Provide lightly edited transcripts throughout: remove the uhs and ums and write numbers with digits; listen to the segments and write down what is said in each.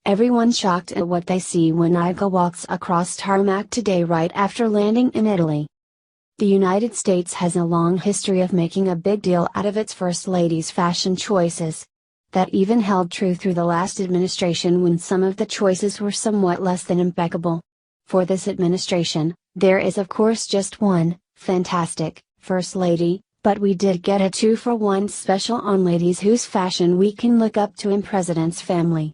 Everyone's shocked at what they see when Ivanka walks across tarmac today right after landing in Italy. The United States has a long history of making a big deal out of its First Lady's fashion choices. That even held true through the last administration when some of the choices were somewhat less than impeccable. For this administration, there is of course just one, fantastic, First Lady, but we did get a 2-for-1 special on ladies whose fashion we can look up to in President's family.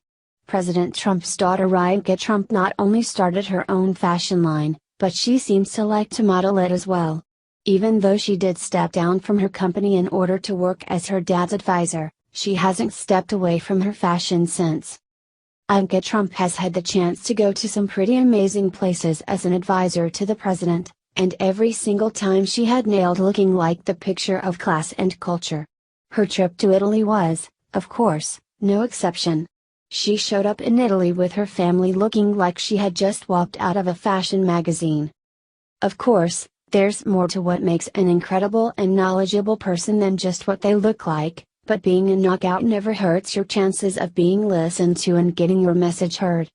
President Trump's daughter Ivanka Trump not only started her own fashion line, but she seems to like to model it as well. Even though she did step down from her company in order to work as her dad's advisor, she hasn't stepped away from her fashion since. Ivanka Trump has had the chance to go to some pretty amazing places as an advisor to the president, and every single time she had nailed looking like the picture of class and culture. Her trip to Italy was, of course, no exception. She showed up in Italy with her family looking like she had just walked out of a fashion magazine. Of course, there's more to what makes an incredible and knowledgeable person than just what they look like, but being a knockout never hurts your chances of being listened to and getting your message heard.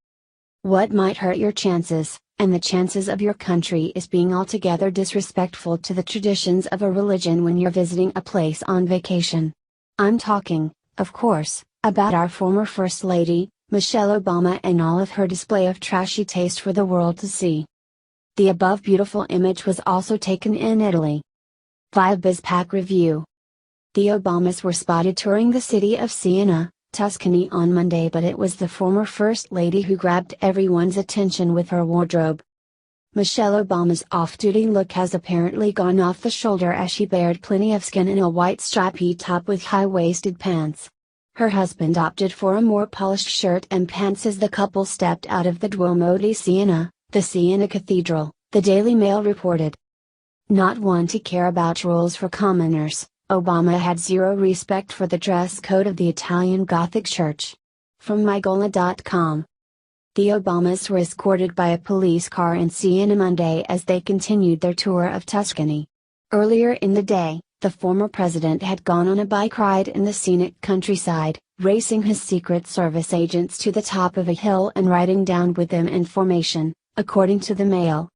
What might hurt your chances, and the chances of your country, is being altogether disrespectful to the traditions of a religion when you're visiting a place on vacation. I'm talking, of course, about our former First Lady, Michelle Obama, and all of her display of trashy taste for the world to see. The above beautiful image was also taken in Italy. Via BizPac Review. The Obamas were spotted touring the city of Siena, Tuscany on Monday, but it was the former First Lady who grabbed everyone's attention with her wardrobe. Michelle Obama's off-duty look has apparently gone off the shoulder as she bared plenty of skin in a white stripy top with high-waisted pants. Her husband opted for a more polished shirt and pants as the couple stepped out of the Duomo di Siena, the Siena Cathedral, the Daily Mail reported. Not one to care about rules for commoners, Obama had zero respect for the dress code of the Italian Gothic Church. From mygola.com. The Obamas were escorted by a police car in Siena Monday as they continued their tour of Tuscany. Earlier in the day, the former president had gone on a bike ride in the scenic countryside, racing his Secret Service agents to the top of a hill and riding down with them in formation, according to the Mail.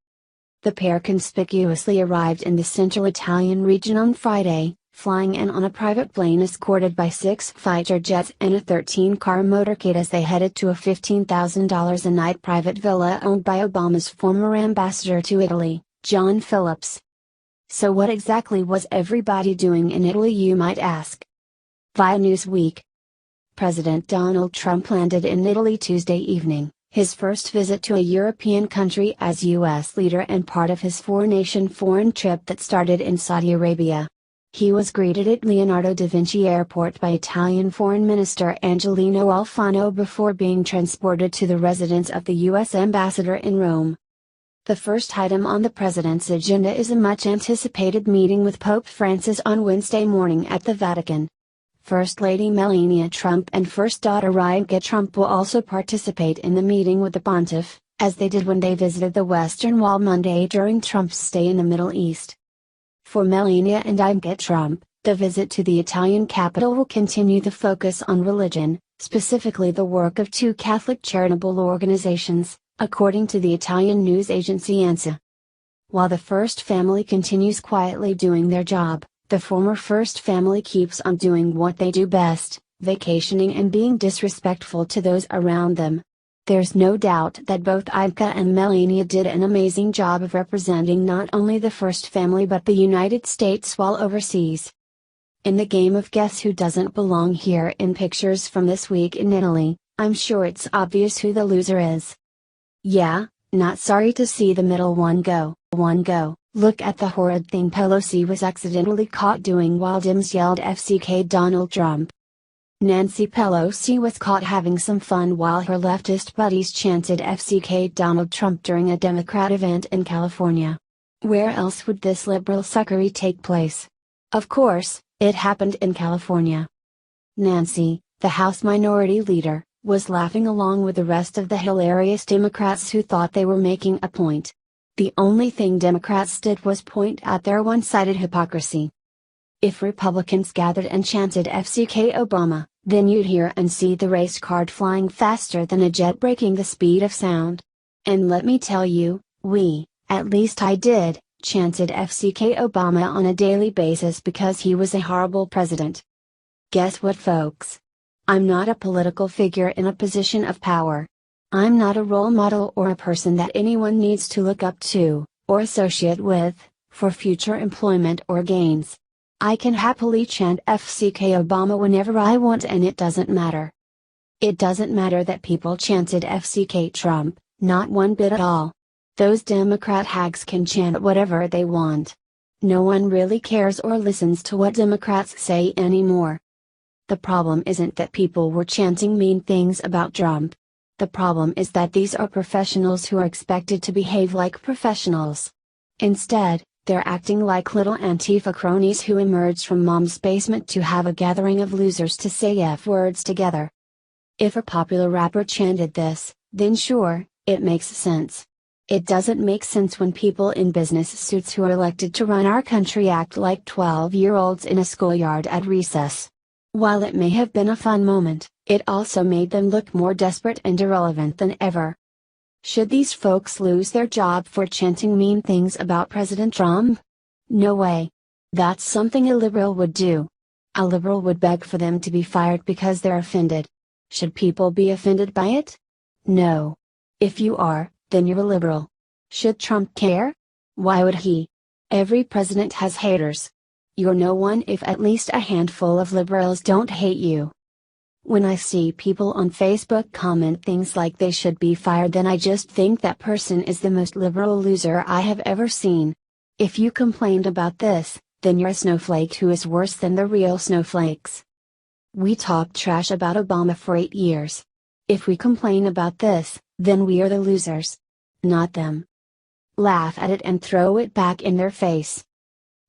The pair conspicuously arrived in the central Italian region on Friday, flying in on a private plane escorted by 6 fighter jets and a 13-car motorcade as they headed to a $15,000 a night private villa owned by Obama's former ambassador to Italy, John Phillips. So what exactly was everybody doing in Italy, you might ask? Via Newsweek. President Donald Trump landed in Italy Tuesday evening, his first visit to a European country as U.S. leader and part of his four-nation foreign trip that started in Saudi Arabia. He was greeted at Leonardo da Vinci Airport by Italian Foreign Minister Angelino Alfano before being transported to the residence of the U.S. ambassador in Rome. The first item on the president's agenda is a much-anticipated meeting with Pope Francis on Wednesday morning at the Vatican. First Lady Melania Trump and first daughter Ivanka Trump will also participate in the meeting with the pontiff, as they did when they visited the Western Wall Monday during Trump's stay in the Middle East. For Melania and Ivanka Trump, the visit to the Italian capital will continue the focus on religion, specifically the work of 2 Catholic charitable organizations, according to the Italian news agency ANSA. While the First family continues quietly doing their job, the former First family keeps on doing what they do best, vacationing and being disrespectful to those around them. There's no doubt that both Ivanka and Melania did an amazing job of representing not only the First family but the United States while overseas. In the game of Guess Who Doesn't Belong Here in pictures from this week in Italy, I'm sure it's obvious who the loser is. Yeah, not sorry to see the middle one go. Look at the horrid thing Pelosi was accidentally caught doing while Dems yelled FCK Donald Trump. Nancy Pelosi was caught having some fun while her leftist buddies chanted FCK Donald Trump during a Democrat event in California. Where else would this liberal suckery take place? Of course, it happened in California. Nancy, the House Minority Leader, was laughing along with the rest of the hilarious Democrats who thought they were making a point. The only thing Democrats did was point out their one-sided hypocrisy. If Republicans gathered and chanted FCK Obama, Then you'd hear and see the race card flying faster than a jet breaking the speed of sound. And let me tell you, at least I did, chanted FCK Obama on a daily basis because he was a horrible president. Guess what, folks? I'm not a political figure in a position of power. I'm not a role model or a person that anyone needs to look up to, or associate with, for future employment or gains. I can happily chant FCK Obama whenever I want, and it doesn't matter. It doesn't matter that people chanted FCK Trump, not one bit at all. Those Democrat hags can chant whatever they want. No one really cares or listens to what Democrats say anymore. The problem isn't that people were chanting mean things about Trump. The problem is that these are professionals who are expected to behave like professionals. Instead, they're acting like little Antifa cronies who emerged from mom's basement to have a gathering of losers to say F words together. If a popular rapper chanted this, then sure, it makes sense. It doesn't make sense when people in business suits who are elected to run our country act like 12-year-olds in a schoolyard at recess. While it may have been a fun moment, it also made them look more desperate and irrelevant than ever. Should these folks lose their job for chanting mean things about President Trump? No way. That's something a liberal would do. A liberal would beg for them to be fired because they're offended. Should people be offended by it? No. If you are, then you're a liberal. Should Trump care? Why would he? Every president has haters. You're no one if at least a handful of liberals don't hate you. When I see people on Facebook comment things like they should be fired, then I just think that person is the most liberal loser I have ever seen. If you complained about this, then you're a snowflake who is worse than the real snowflakes. We talked trash about Obama for 8 years. If we complain about this, then we are the losers. Not them. Laugh at it and throw it back in their face.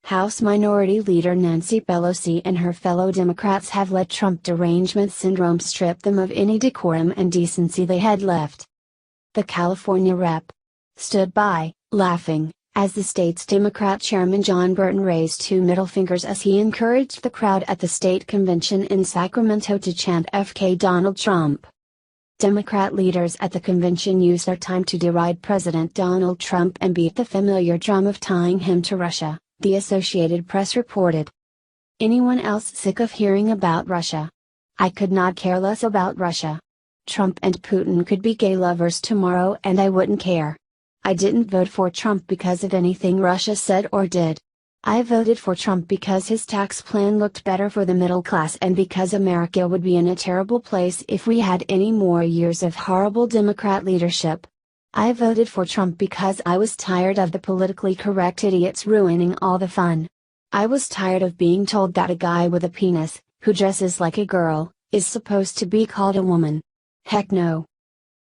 House Minority Leader Nancy Pelosi and her fellow Democrats have let Trump derangement syndrome strip them of any decorum and decency they had left. The California rep stood by, laughing, as the state's Democrat chairman John Burton raised two middle fingers as he encouraged the crowd at the state convention in Sacramento to chant FK Donald Trump. Democrat leaders at the convention used their time to deride President Donald Trump and beat the familiar drum of tying him to Russia, the Associated Press reported. Anyone else sick of hearing about Russia? I could not care less about Russia. Trump and Putin could be gay lovers tomorrow and I wouldn't care. I didn't vote for Trump because of anything Russia said or did. I voted for Trump because his tax plan looked better for the middle class and because America would be in a terrible place if we had any more years of horrible Democrat leadership. I voted for Trump because I was tired of the politically correct idiots ruining all the fun. I was tired of being told that a guy with a penis, who dresses like a girl, is supposed to be called a woman. Heck no.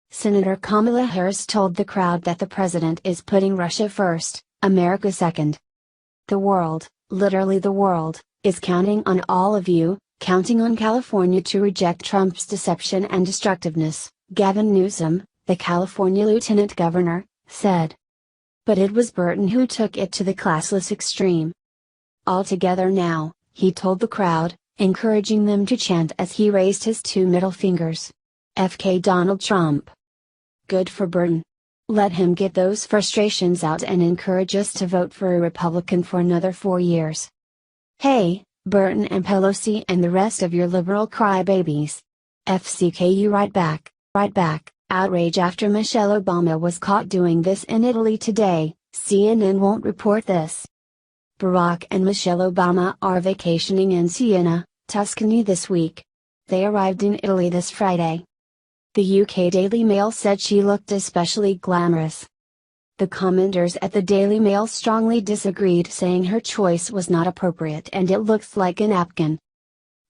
Senator Kamala Harris told the crowd that the president is putting Russia first, America second. The world, literally the world, is counting on all of you, counting on California to reject Trump's deception and destructiveness, Gavin Newsom, the California lieutenant governor, said. But it was Burton who took it to the classless extreme. All together now, he told the crowd, encouraging them to chant as he raised his two middle fingers. FK Donald Trump. Good for Burton. Let him get those frustrations out and encourage us to vote for a Republican for another 4 years. Hey, Burton and Pelosi and the rest of your liberal crybabies. FCKU right back, right back. Outrage after Michelle Obama was caught doing this in Italy today. CNN won't report this. Barack and Michelle Obama are vacationing in Siena, Tuscany this week. They arrived in Italy this Friday. The UK Daily Mail said she looked especially glamorous. The commenters at the Daily Mail strongly disagreed, saying her choice was not appropriate and it looked like a napkin.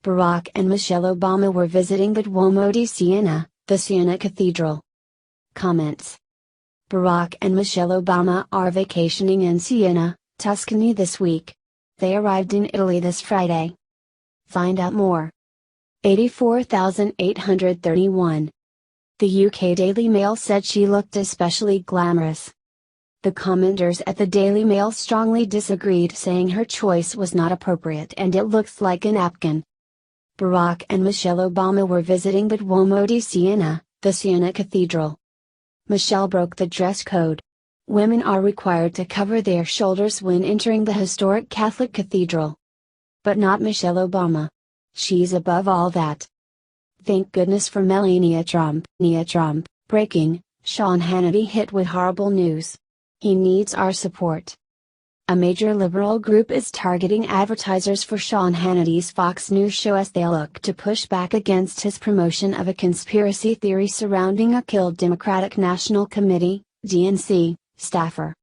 Barack and Michelle Obama were visiting the Duomo di Siena, the Siena Cathedral. Comments. Barack and Michelle Obama are vacationing in Siena, Tuscany this week. They arrived in Italy this Friday. Find out more. 84,831. The UK Daily Mail said she looked especially glamorous. The commenters at the Daily Mail strongly disagreed, saying her choice was not appropriate and it looks like a napkin. Barack and Michelle Obama were visiting the Duomo di Siena, the Siena Cathedral. Michelle broke the dress code. Women are required to cover their shoulders when entering the historic Catholic cathedral. But not Michelle Obama. She's above all that. Thank goodness for Melania Trump. Breaking, Sean Hannity hit with horrible news. He needs our support. A major liberal group is targeting advertisers for Sean Hannity's Fox News show as they look to push back against his promotion of a conspiracy theory surrounding a killed Democratic National Committee, DNC, staffer.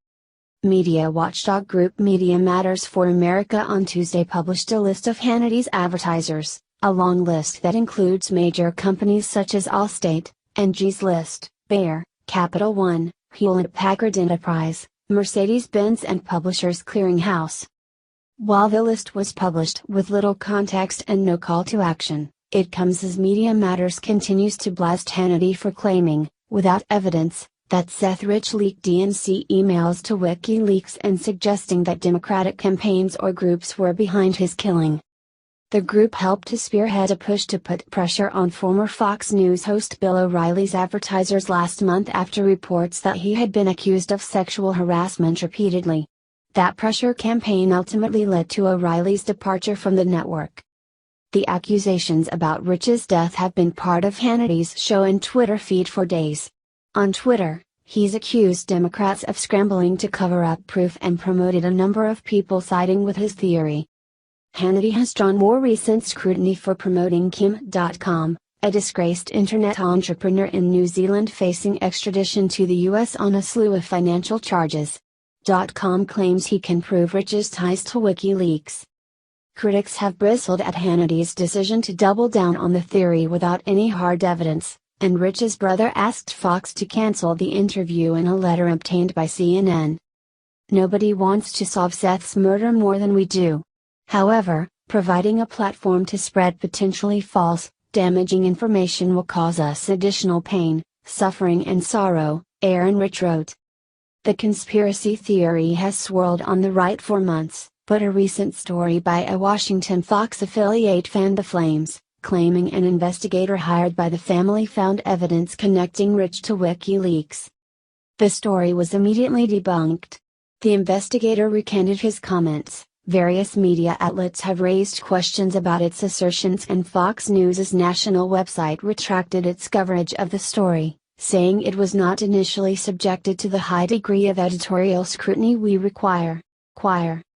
Media watchdog group Media Matters for America on Tuesday published a list of Hannity's advertisers, a long list that includes major companies such as Allstate, Angie's List, Bayer, Capital One, Hewlett-Packard Enterprise, Mercedes-Benz and Publishers Clearinghouse. While the list was published with little context and no call to action, it comes as Media Matters continues to blast Hannity for claiming, without evidence, that Seth Rich leaked DNC emails to WikiLeaks and suggesting that Democratic campaigns or groups were behind his killing. The group helped to spearhead a push to put pressure on former Fox News host Bill O'Reilly's advertisers last month after reports that he had been accused of sexual harassment repeatedly. That pressure campaign ultimately led to O'Reilly's departure from the network. The accusations about Rich's death have been part of Hannity's show and Twitter feed for days. On Twitter, he's accused Democrats of scrambling to cover up proof and promoted a number of people siding with his theory. Hannity has drawn more recent scrutiny for promoting Kim.com, a disgraced internet entrepreneur in New Zealand facing extradition to the US on a slew of financial charges. .com claims he can prove Rich's ties to WikiLeaks. Critics have bristled at Hannity's decision to double down on the theory without any hard evidence, and Rich's brother asked Fox to cancel the interview in a letter obtained by CNN. Nobody wants to solve Seth's murder more than we do. However, providing a platform to spread potentially false, damaging information will cause us additional pain, suffering and sorrow, Aaron Rich wrote. The conspiracy theory has swirled on the right for months, but a recent story by a Washington Fox affiliate fanned the flames, claiming an investigator hired by the family found evidence connecting Rich to WikiLeaks. The story was immediately debunked. The investigator recanted his comments. Various media outlets have raised questions about its assertions and Fox News' national website retracted its coverage of the story, saying it was not initially subjected to the high degree of editorial scrutiny we require.